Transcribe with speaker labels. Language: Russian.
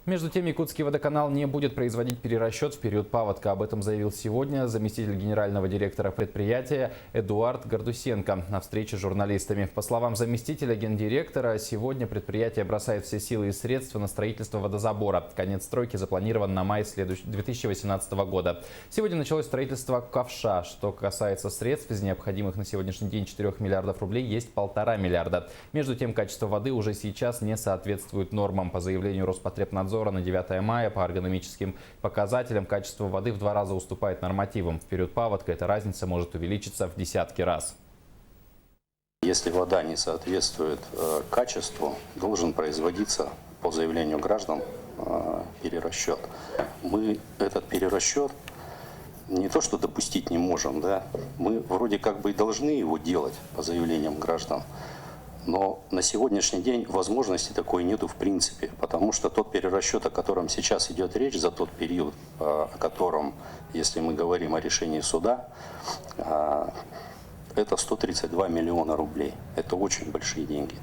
Speaker 1: Между тем, Якутский водоканал не будет производить перерасчет в период паводка. Об этом заявил сегодня заместитель генерального директора предприятия Эдуард Гордусенко на встрече с журналистами. По словам заместителя гендиректора, сегодня предприятие бросает все силы и средства на строительство водозабора. Конец стройки запланирован на май 2018 года. Сегодня началось строительство ковша. Что касается средств, из необходимых на сегодняшний день 4 миллиардов рублей есть 1,5 миллиарда. Между тем, качество воды уже сейчас не соответствует нормам. По заявлению Роспотребнадзора, на 9 мая по эргономическим показателям качество воды в 2 раза уступает нормативам. В период паводка эта разница может увеличиться в десятки раз.
Speaker 2: Если вода не соответствует качеству, должен производиться по заявлению граждан перерасчет. Мы этот перерасчет не то что допустить не можем, да, мы вроде как бы и должны его делать по заявлениям граждан. Но на сегодняшний день возможности такой нету в принципе, потому что тот перерасчет, о котором сейчас идет речь, за тот период, о котором, если мы говорим о решении суда, это 132 миллиона рублей. Это очень большие деньги.